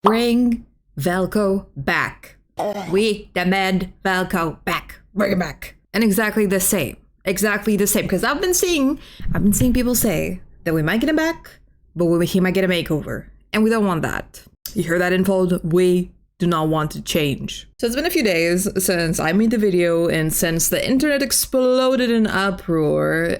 Bring Velko back. We demand Velko back. Bring it back. And exactly the same. Because I've been seeing people say that we might get him back, but he might get a makeover. And we don't want that. You hear that, Infold? We do not want to change. So it's been a few days since I made the video and since the internet exploded in uproar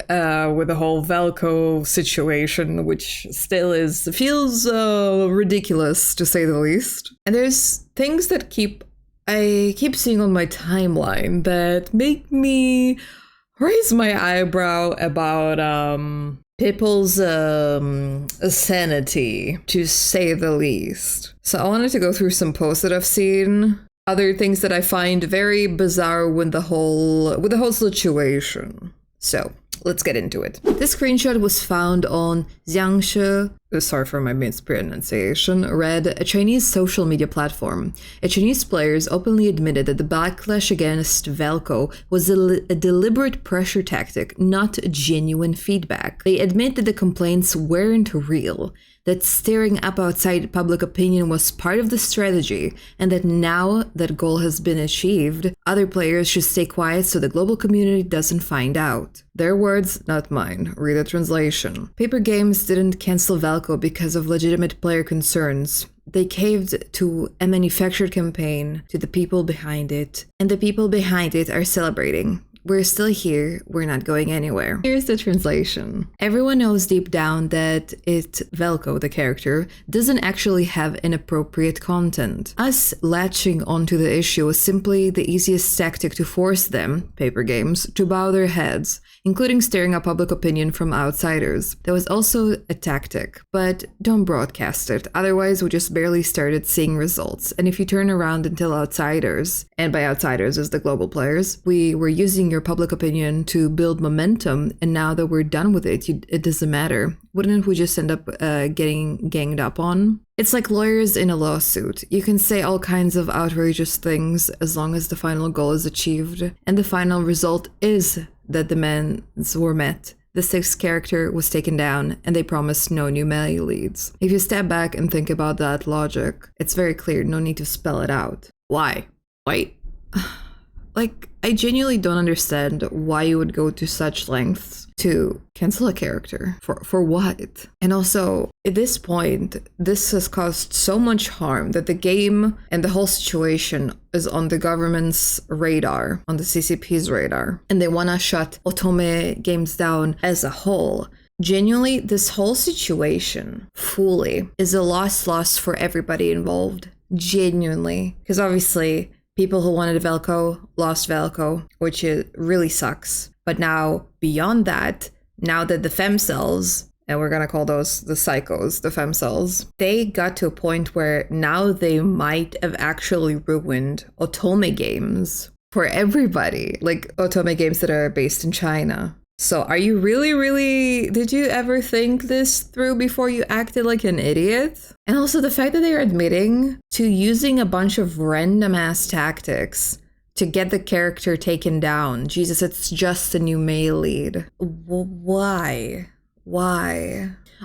with the whole Velko situation, which still feels ridiculous to say the least. And there's things that I keep seeing on my timeline that make me raise my eyebrow about people's sanity, to say the least. So I wanted to go through some posts that I've seen, other things that I find very bizarre with the whole situation. So let's get into it. This screenshot was found on Jiangshi, sorry for my mispronunciation, read a Chinese social media platform. Chinese players openly admitted that the backlash against Velko was a deliberate pressure tactic, not genuine feedback. They admit that the complaints weren't real, that stirring up outside public opinion was part of the strategy, and that now that goal has been achieved, other players should stay quiet so the global community doesn't find out. Their words, not mine. Read the translation. Paper Games didn't cancel Velko because of legitimate player concerns. They caved to a manufactured campaign, to the people behind it, and the people behind it are celebrating. We're still here, we're not going anywhere. Here's the translation. Everyone knows deep down that Velko, the character, doesn't actually have inappropriate content. Us latching onto the issue was simply the easiest tactic to force them, Paper Games, to bow their heads, including stirring up public opinion from outsiders. That was also a tactic, but don't broadcast it, otherwise we just barely started seeing results. And if you turn around and tell outsiders, and by outsiders is the global players, we were using your public opinion to build momentum, and now that we're done with it, it doesn't matter. Wouldn't we just end up getting ganged up on? It's like lawyers in a lawsuit. You can say all kinds of outrageous things as long as the final goal is achieved, and the final result is that demands were met. The sixth character was taken down, and they promised no new melee leads. If you step back and think about that logic, it's very clear, no need to spell it out. Why? Wait. Like, I genuinely don't understand why you would go to such lengths to cancel a character. For what? And also, at this point, this has caused so much harm that the game and the whole situation is on the government's radar, on the CCP's radar. And they want to shut Otome Games down as a whole. Genuinely, this whole situation, fully, is a loss for everybody involved. Genuinely. Because obviously, people who wanted Velko lost Velko, which really sucks. But now, beyond that, now that the femcells, and we're gonna call those the psychos, the femcells, they got to a point where now they might have actually ruined Otome Games for everybody. Like Otome Games that are based in China. So are you really, did you ever think this through before you acted like an idiot? And also the fact that they are admitting to using a bunch of random ass tactics to get the character taken down. Jesus, it's just a new melee lead. Why?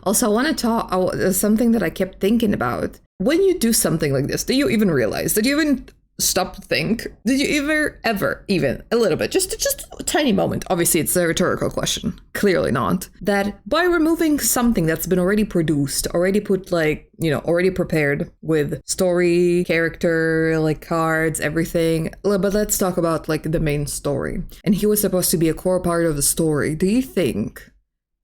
Also, I want to talk, something that I kept thinking about. When you do something like this, do you even realize? Did you even stop to think? Did you ever even a little bit, just a tiny moment, obviously it's a rhetorical question, clearly not, that by removing something that's been already produced, already put already prepared with story, character, like cards, everything, but let's talk about like the main story, and he was supposed to be a core part of the story. Do you think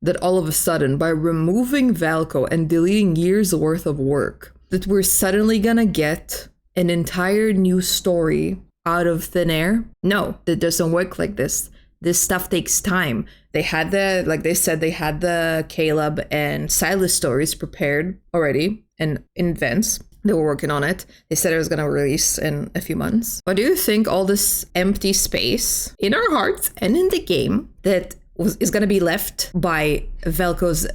that all of a sudden, by removing Velko and deleting years worth of work, that we're suddenly gonna get an entire new story out of thin air? No, that doesn't work like this. This stuff takes time. They had they had the Caleb and Silas stories prepared already and in advance. They were working on it. They said it was going to release in a few months. But do you think all this empty space in our hearts and in the game that is going to be left by Velko's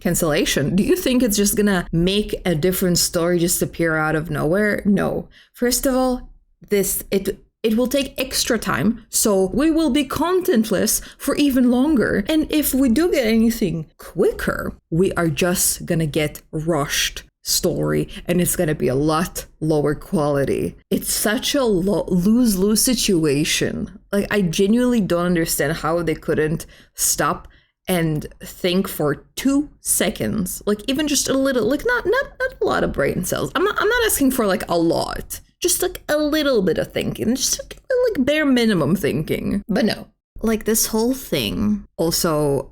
cancellation, do you think it's just going to make a different story just appear out of nowhere? No. First of all, it will take extra time, so we will be contentless for even longer. And if we do get anything quicker, we are just gonna get rushed story, and it's gonna be a lot lower quality. It's such a lose-lose situation. Like, I genuinely don't understand how they couldn't stop and think for 2 seconds, like even just a little, like not a lot of brain cells. I'm not asking for like a lot, just like a little bit of thinking, just like bare minimum thinking. But no, like this whole thing also,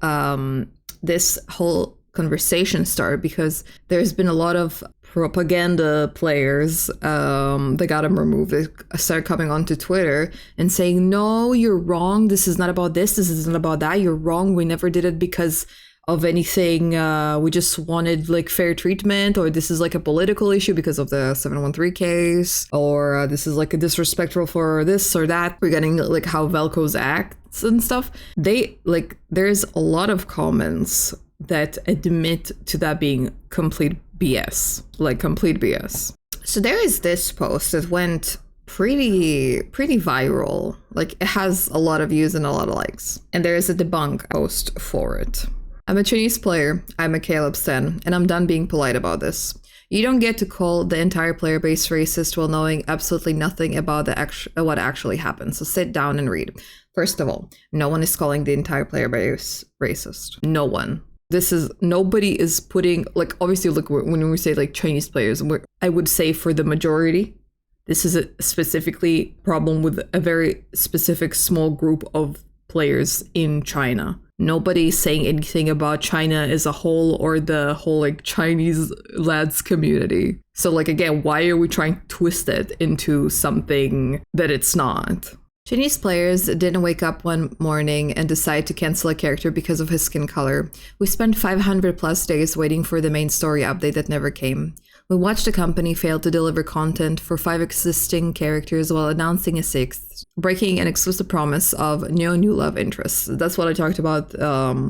this whole conversation started because there's been a lot of propaganda players that got him removed. They started coming onto Twitter and saying, no, you're wrong, this is not about this is not about that, you're wrong, we never did it because of anything, we just wanted like fair treatment, or this is like a political issue because of the 713 case, or this is like a disrespectful for this or that, regarding like how Velko's acts and stuff. There's a lot of comments that admit to that being complete BS, like complete BS. So there is this post that went pretty viral. Like, it has a lot of views and a lot of likes. And there is a debunk post for it. I'm a Chinese player, I'm a Caleb Stan, and I'm done being polite about this. You don't get to call the entire player base racist while knowing absolutely nothing about what actually happened. So sit down and read. First of all, no one is calling the entire player base racist. No one. Nobody is putting, like, obviously, like, when we say like Chinese players, I would say for the majority, this is a specifically problem with a very specific small group of players in China. Nobody's saying anything about China as a whole or the whole like Chinese lads community. So like, again, why are we trying to twist it into something that it's not? Chinese players didn't wake up one morning and decide to cancel a character because of his skin color. We spent 500 plus days waiting for the main story update that never came. We watched the company fail to deliver content for 5 existing characters while announcing a 6th, breaking an exclusive promise of no new love interests. That's what I talked about,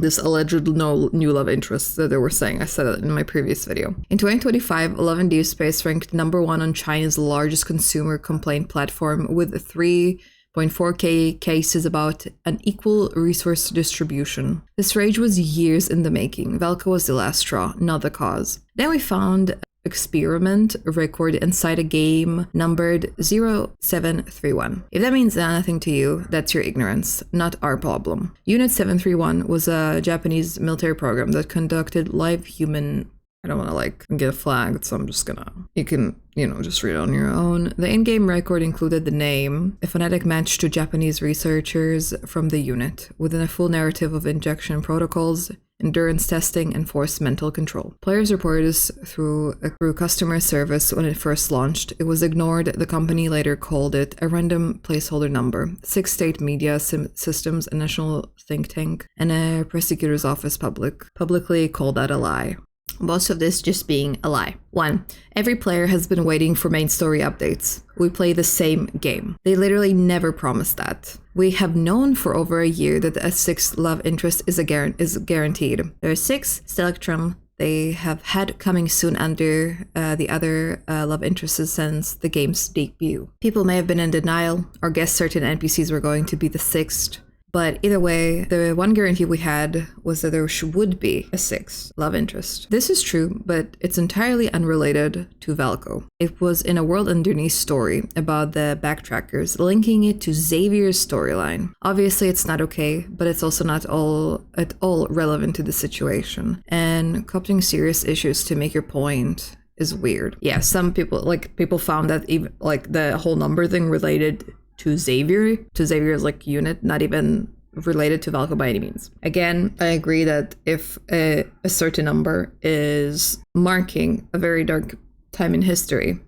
this alleged no new love interests that they were saying. I said that in my previous video. In 2025, 11 Deepspace ranked #1 on China's largest consumer complaint platform with 3.4k cases about unequal resource distribution. This rage was years in the making. Velko was the last straw, not the cause. Then we found experiment record inside a game numbered 0731. If that means nothing to you, that's your ignorance, not our problem. Unit 731 was a Japanese military program that conducted live human... I don't want to like get flagged, so I'm just gonna... You can, just read it on your own. The in-game record included the name, a phonetic match to Japanese researchers from the unit, within a full narrative of injection protocols, endurance testing, and forced mental control. Players reported this through customer service when it first launched. It was ignored. The company later called it a random placeholder number. 6 state media systems, a national think tank, and a prosecutor's office publicly called that a lie. Most of this just being a lie. 1. Every player has been waiting for main story updates. We play the same game. They literally never promised that. We have known for over a year that a 6th love interest is guaranteed. There are 6 Stelectrum they have had coming soon under the other love interests since the game's debut. People may have been in denial or guessed certain NPCs were going to be the 6th. But either way, the one guarantee we had was that there would be a 6th love interest. This is true, but it's entirely unrelated to Velko. It was in a World Underneath story about the backtrackers, linking it to Xavier's storyline. Obviously, it's not okay, but it's also not at all relevant to the situation. And copying serious issues to make your point is weird. Yeah, some people found that even like the whole number thing related to Xavier's like unit, not even related to Velko by any means. Again, I agree that if a certain number is marking a very dark time in history,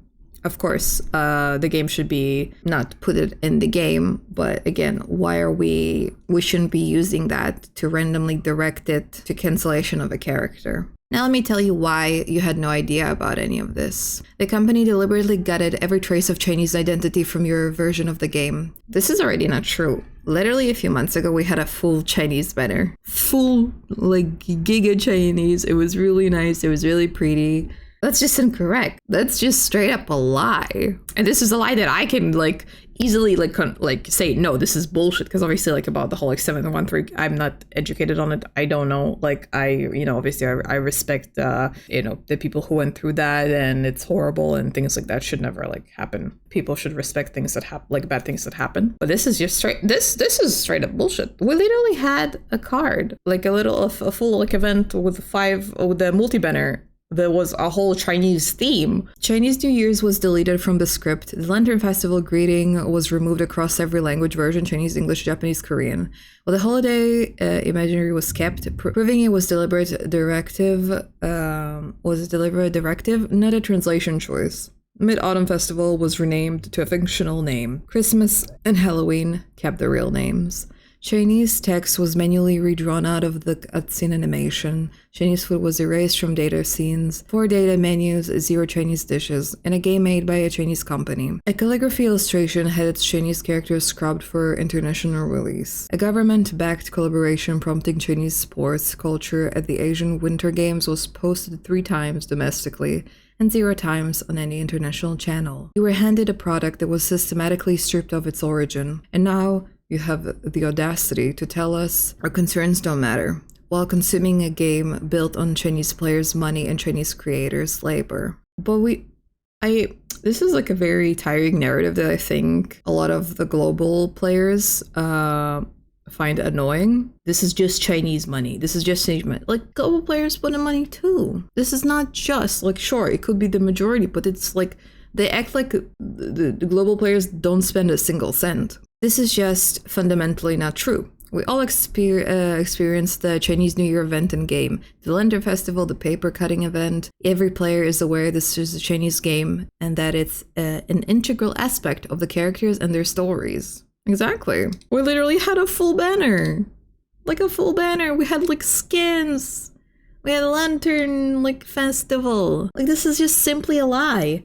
of course, the game should be not put it in the game. But again, we shouldn't be using that to randomly direct it to cancellation of a character. Now let me tell you why you had no idea about any of this. The company deliberately gutted every trace of Chinese identity from your version of the game. This is already not true. Literally a few months ago, we had a full Chinese banner. Full, like, giga Chinese. It was really nice. It was really pretty. That's just incorrect. That's just straight up a lie. And this is a lie that I can like easily like say, no, this is bullshit. Because obviously like about the whole like 713, I'm not educated on it. I don't know. Like obviously I respect, the people who went through that, and it's horrible and things like that should never like happen. People should respect things that happen, like bad things that happen. But this is just this is straight up bullshit. We literally had a card, like a full like event with the multi-banner. There was a whole Chinese theme. Chinese New Year's was deleted from the script. The Lantern Festival greeting was removed across every language version: Chinese, English, Japanese, Korean. While the holiday imagery was kept, proving it was deliberate directive, not a translation choice. Mid-Autumn Festival was renamed to a fictional name. Christmas and Halloween kept the real names. Chinese text was manually redrawn out of the cutscene animation. Chinese food was erased from data scenes. 4 data menus, 0 Chinese dishes, in a game made by a Chinese company. A calligraphy illustration had its Chinese characters scrubbed for international release. A government-backed collaboration prompting Chinese sports culture at the Asian Winter Games was posted 3 times domestically and 0 times on any international channel. You were handed a product that was systematically stripped of its origin, and now you have the audacity to tell us our concerns don't matter, while consuming a game built on Chinese players' money and Chinese creators' labor. But this is like a very tiring narrative that I think a lot of the global players find annoying. This is just Chinese money. This is just Chinese money. Like, global players put in money too. This is not just, like, sure, it could be the majority, but it's like, they act like the global players don't spend a single cent. This is just fundamentally not true. We all experienced the Chinese New Year event in game, the Lantern Festival, the paper cutting event. Every player is aware this is a Chinese game and that it's an integral aspect of the characters and their stories. Exactly. We literally had a full banner. Like a full banner. We had like skins. We had a lantern like festival. Like, this is just simply a lie.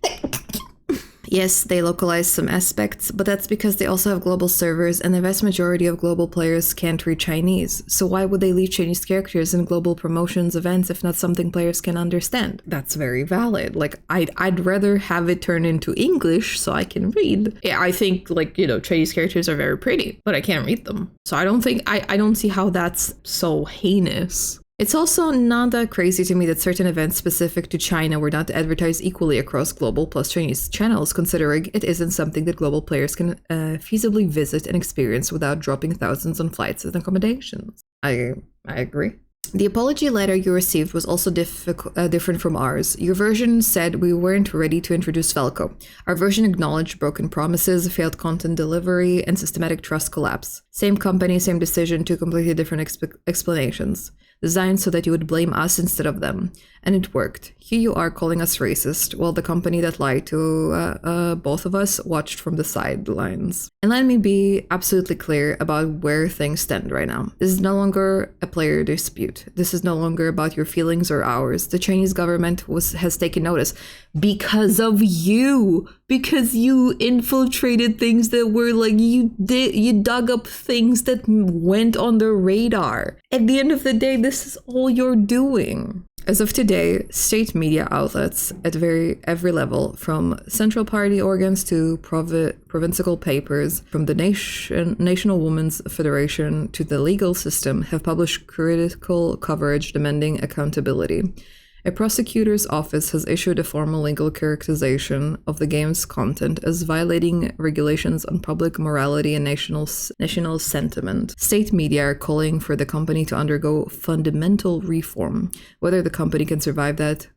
Yes, they localize some aspects, but that's because they also have global servers, and the vast majority of global players can't read Chinese. So why would they leave Chinese characters in global promotions events if not something players can understand? That's very valid. Like, I'd rather have it turn into English so I can read. Yeah, I think, like, Chinese characters are very pretty, but I can't read them. So I don't see how that's so heinous. It's also not that crazy to me that certain events specific to China were not advertised equally across global plus Chinese channels, considering it isn't something that global players can feasibly visit and experience without dropping thousands on flights and accommodations. I agree. The apology letter you received was also different from ours. Your version said we weren't ready to introduce Velko. Our version acknowledged broken promises, failed content delivery, and systematic trust collapse. Same company, same decision, 2 completely different explanations. Designed so that you would blame us instead of them. And it worked. Here you are calling us racist, while the company that lied to both of us watched from the sidelines. And let me be absolutely clear about where things stand right now. This is no longer a player dispute. This is no longer about your feelings or ours. The Chinese government has taken notice because of you. Because you infiltrated things that were like, you dug up things that went on the radar. At the end of the day, this is all you're doing. As of today, state media outlets at every level, from central party organs to provincial papers, from the National Women's Federation to the legal system, have published critical coverage demanding accountability. A prosecutor's office has issued a formal legal characterization of the game's content as violating regulations on public morality and national sentiment. State media are calling for the company to undergo fundamental reform. Whether the company can survive that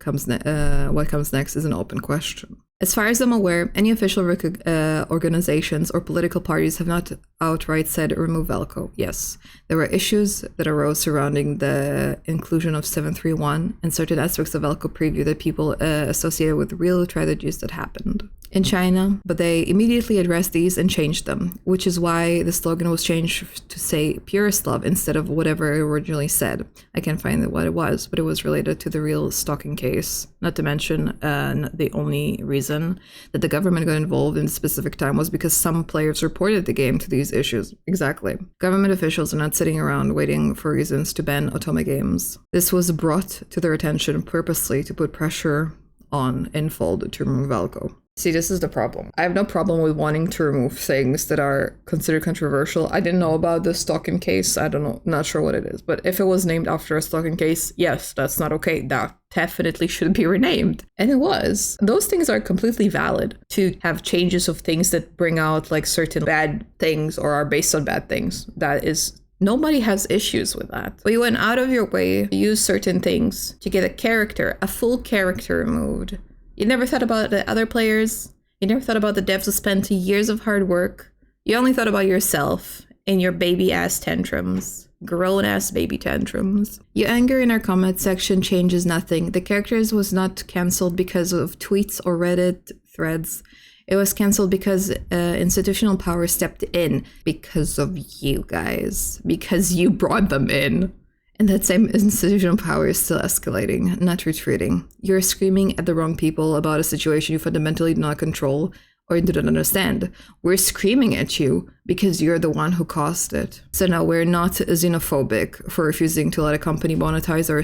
what comes next is an open question. As far as I'm aware, any official organizations or political parties have not outright said remove Velko. Yes, there were issues that arose surrounding the inclusion of 731 and certain aspects of Velko preview that people associated with real tragedies that happened in China, but they immediately addressed these and changed them, which is why the slogan was changed to say purest love instead of whatever it originally said. I can't find what it was, but it was related to the real stalking case. Not to mention, the only reason that the government got involved in a specific time was because some players reported the game to these issues. Exactly. Government officials are not sitting around waiting for reasons to ban otome games. This was brought to their attention purposely to put pressure on Enfold to remove Velko. See, this is the problem. I have no problem with wanting to remove things that are considered controversial. I didn't know about the stalking case. I don't know, not sure what it is. But if it was named after a stalking case, yes, that's not okay. That definitely should be renamed. And it was. Those things are completely valid to have changes of things that bring out like certain bad things or are based on bad things. That is, nobody has issues with that. But you went out of your way to use certain things to get a character, a full character removed. You never thought about the other players. You never thought about the devs who spent years of hard work. You only thought about yourself and your baby ass tantrums. Grown ass baby tantrums. Your anger in our comment section changes nothing. The characters was not cancelled because of tweets or Reddit threads. It was cancelled because institutional power stepped in because of you guys. Because you brought them in. And that same institutional power is still escalating, not retreating. You're screaming at the wrong people about a situation you fundamentally do not control or do not understand. We're screaming at you because you're the one who caused it. So no, we're not xenophobic for refusing to let a company monetize our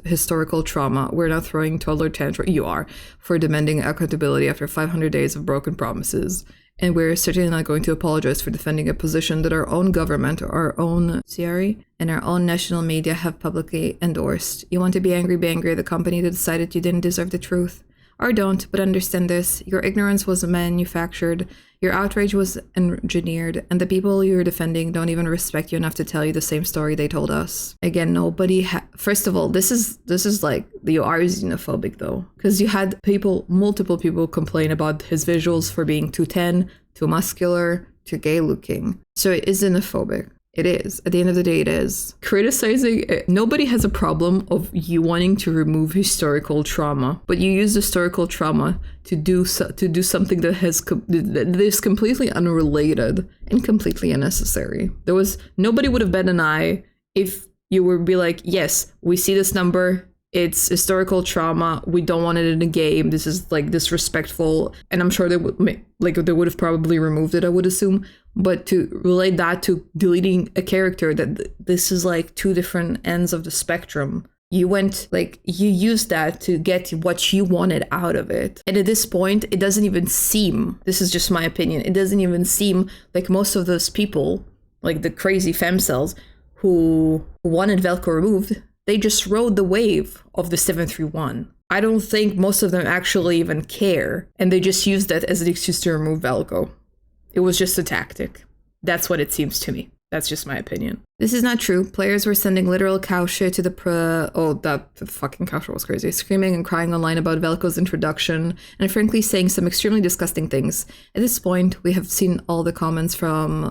historical trauma. We're not throwing toddler tantrum. You are, for demanding accountability after 500 days of broken promises. And we're certainly not going to apologize for defending a position that our own government, our own CRE, and our own national media have publicly endorsed. You want to be angry at the company that decided you didn't deserve the truth. Or don't, but understand this. Your ignorance was manufactured, your outrage was engineered, and the people you're defending don't even respect you enough to tell you the same story they told us. Again, nobody first of all, this is like, you are xenophobic though. Because you had multiple people complain about his visuals for being too tan, too muscular, too gay looking. So it is xenophobic. It is. At the end of the day, it is. Criticizing, nobody has a problem of you wanting to remove historical trauma, but you use historical trauma to do something that is completely unrelated and completely unnecessary. Nobody would have bet an eye if you would be like, yes, we see this number, it's historical trauma, we don't want it in the game, this is like disrespectful, and I'm sure they would have probably removed it, I would assume. But to relate that to deleting a character, that this is like two different ends of the spectrum. You used that to get what you wanted out of it. And at this point, it doesn't even seem, this is just my opinion, it doesn't even seem like most of those people, like the crazy femcells who wanted Velko removed, they just rode the wave of the 731. I don't think most of them actually even care. And they just used that as an excuse to remove Velko. It was just a tactic. That's what it seems to me. That's just my opinion. This is not true. Players were sending literal cow shit to that fucking cow shit was crazy. Screaming and crying online about Velko's introduction, and frankly saying some extremely disgusting things. At this point, we have seen all the comments from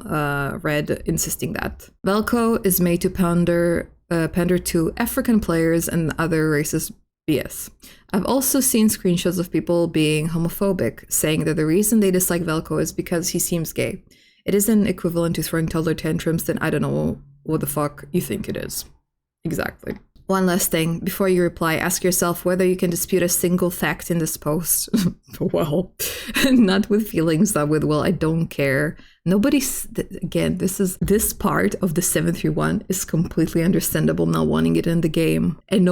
Red insisting that Velko is made to pander to African players and other racist BS. I've also seen screenshots of people being homophobic, saying that the reason they dislike Velko is because he seems gay. It isn't equivalent to throwing toddler tantrums, then I don't know what the fuck you think it is. Exactly. One last thing, before you reply, ask yourself whether you can dispute a single fact in this post. Well, not with feelings, not with, well, I don't care. Again, this part of the 731 is completely understandable not wanting it in the game. And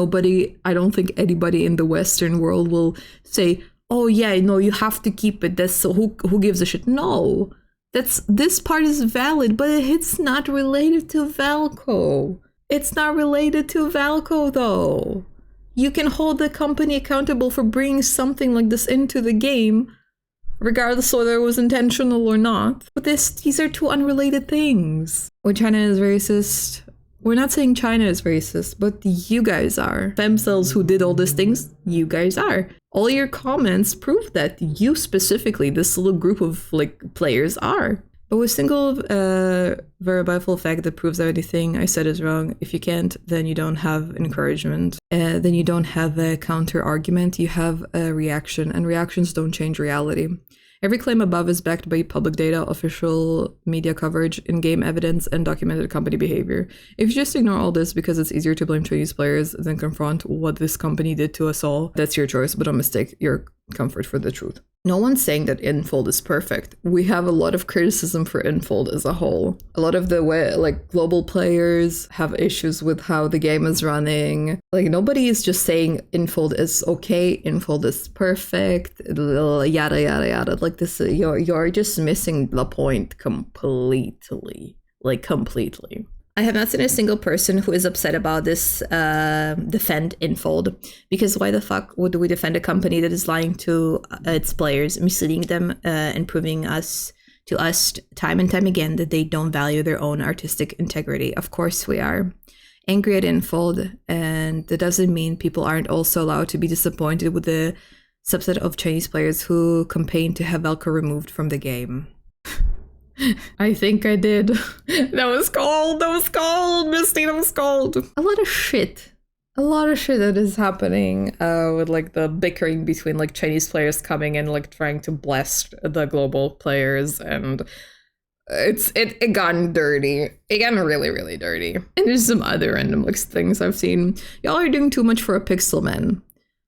I don't think anybody in the Western world will say, oh yeah, no, you have to keep it. That's so, who gives a shit? No, this part is valid, but it's not related to Velko. It's not related to Velko, though. You can hold the company accountable for bringing something like this into the game, regardless whether it was intentional or not. But these are two unrelated things. When China is racist, we're not saying China is racist, but you guys are. Femcells who did all these things, you guys are. All your comments prove that you specifically, this little group of players are. But with single verifiable fact that proves that anything I said is wrong, if you can't, then you don't have encouragement. Then you don't have a counter argument, you have a reaction, and reactions don't change reality. Every claim above is backed by public data, official media coverage, in-game evidence, and documented company behavior. If you just ignore all this because it's easier to blame Chinese players than confront what this company did to us all, that's your choice, but don't mistake your comfort for the truth. No one's saying that Infold is perfect. We have a lot of criticism for Infold as a whole. A lot of the way, like, global players have issues with how the game is running. Like, nobody is just saying Infold is okay, Infold is perfect, yada yada yada. Like, this, you're just missing the point completely. Like, completely. I have not seen a single person who is upset about this defend Infold, because why the fuck would we defend a company that is lying to its players, misleading them, and proving to us time and time again that they don't value their own artistic integrity? Of course we are angry at Infold, and that doesn't mean people aren't also allowed to be disappointed with the subset of Chinese players who campaigned to have Velcro removed from the game. I think I did. That was cold, Misty, that was cold. A lot of shit that is happening with like the bickering between like Chinese players coming and like trying to blast the global players, and it got dirty. It got really, really dirty. And there's some other random like things I've seen. Y'all are doing too much for a pixel man.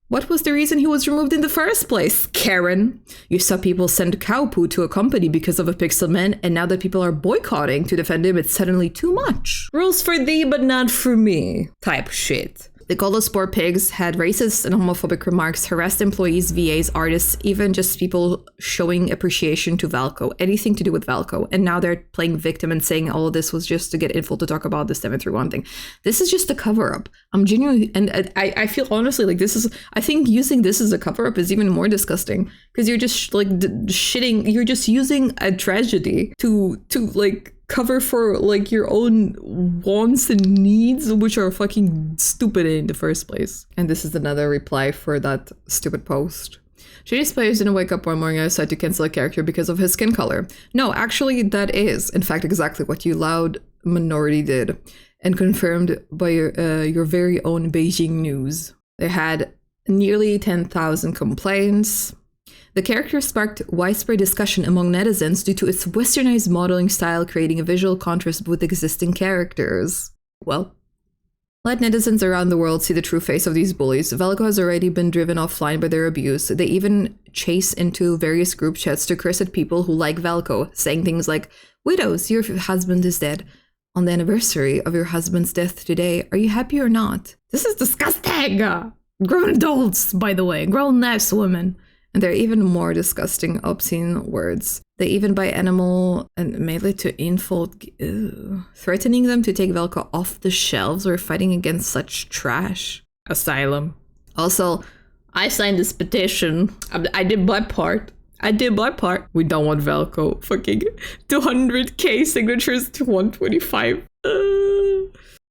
What was the reason he was removed in the first place, Karen? You saw people send cow poo to a company because of a pixel man, and now that people are boycotting to defend him, it's suddenly too much. Rules for thee, but not for me. Type shit. They called us poor pigs, had racist and homophobic remarks, harassed employees, VAs, artists, even just people showing appreciation to Valco, anything to do with Valco. And now they're playing victim and saying all of this was just to get info to talk about the 731 thing. This is just a cover-up. I'm genuinely, and I feel honestly like this is, I think using this as a cover-up is even more disgusting, because you're just like shitting, you're just using a tragedy to like cover for like your own wants and needs, which are fucking stupid in the first place. And this is another reply for that stupid post. Chinese players didn't wake up one morning and decide to cancel a character because of his skin color. No, actually that is, in fact, exactly what you loud minority did, and confirmed by your very own Beijing news. They had nearly 10,000 complaints. The character sparked widespread discussion among netizens due to its westernized modeling style, creating a visual contrast with existing characters. Well, let netizens around the world see the true face of these bullies. Velcro has already been driven offline by their abuse. They even chase into various group chats to curse at people who like Velcro, saying things like, "Widows, your husband is dead. On the anniversary of your husband's death today, are you happy or not?" This is disgusting! Grown adults, by the way, grown-ass women. And there are even more disgusting, obscene words. They even buy animal and mail it to Infold, threatening them to take Velcro off the shelves or fighting against such trash. Asylum. Also, I signed this petition. I did my part. We don't want Velcro. Fucking 200k signatures to 125.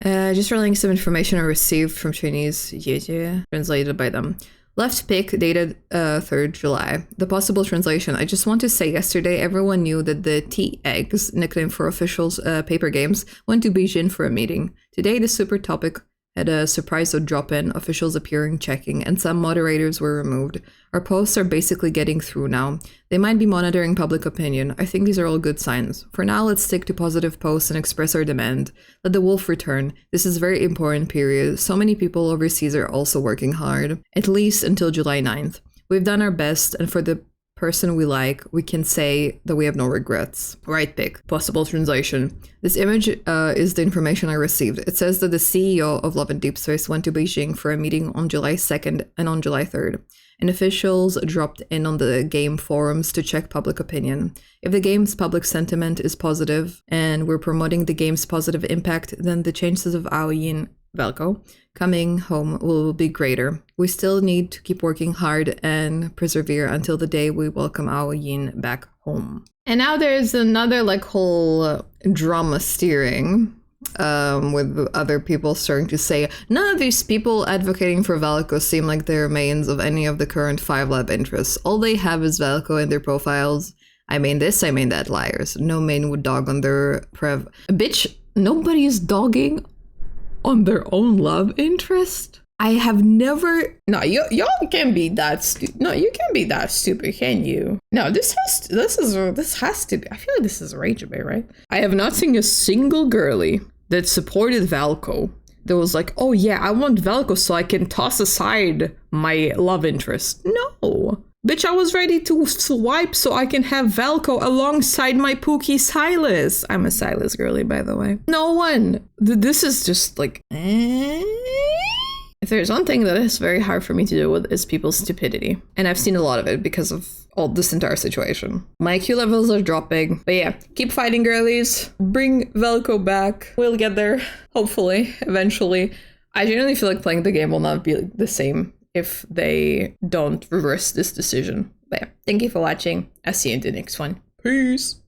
Just relaying some information I received from Chinese YouTube, translated by them. Left pick dated 3rd July. The possible translation. I just want to say yesterday everyone knew that the T-Eggs, nickname for officials paper games, went to Beijing for a meeting. Today the super topic had a surprise drop-in, officials appearing, checking, and some moderators were removed. Our posts are basically getting through now. They might be monitoring public opinion. I think these are all good signs. For now, let's stick to positive posts and express our demand. Let the wolf return. This is a very important period. So many people overseas are also working hard, at least until July 9th. We've done our best, and for the person we like, we can say that we have no regrets. Right pick. Possible translation. This image is the information I received. It says that the CEO of Love and Deepspace went to Beijing for a meeting on July 2nd and on July 3rd. And officials dropped in on the game forums to check public opinion. If the game's public sentiment is positive and we're promoting the game's positive impact, then the chances of Aoyin Velcro coming home will be greater. We still need to keep working hard and persevere until the day we welcome our Yin back home. And now there's another like whole drama steering with other people starting to say none of these people advocating for Velcro seem like they're mains of any of the current 5 lab interests. All they have is Velcro in their profiles. I mean this, I mean that, liars. No main would dog on their Bitch, nobody is dogging on their own love interest. I have never. No, y'all can't be that stupid. No, you can't be that stupid, can you? No, this has to be. I feel like this is Rage Bay, right? I have not seen a single girly that supported Velcro that was like, oh yeah, I want Velcro so I can toss aside my love interest. No. Bitch, I was ready to swipe so I can have Velko alongside my Pookie Silas. I'm a Silas girly, by the way. No one. This is just like... If there's one thing that is very hard for me to deal with is people's stupidity. And I've seen a lot of it because of all this entire situation. My IQ levels are dropping. But yeah, keep fighting, girlies. Bring Velko back. We'll get there, hopefully, eventually. I genuinely feel like playing the game will not be the same if they don't reverse this decision. But yeah, thank you for watching. I'll see you in the next one. Peace.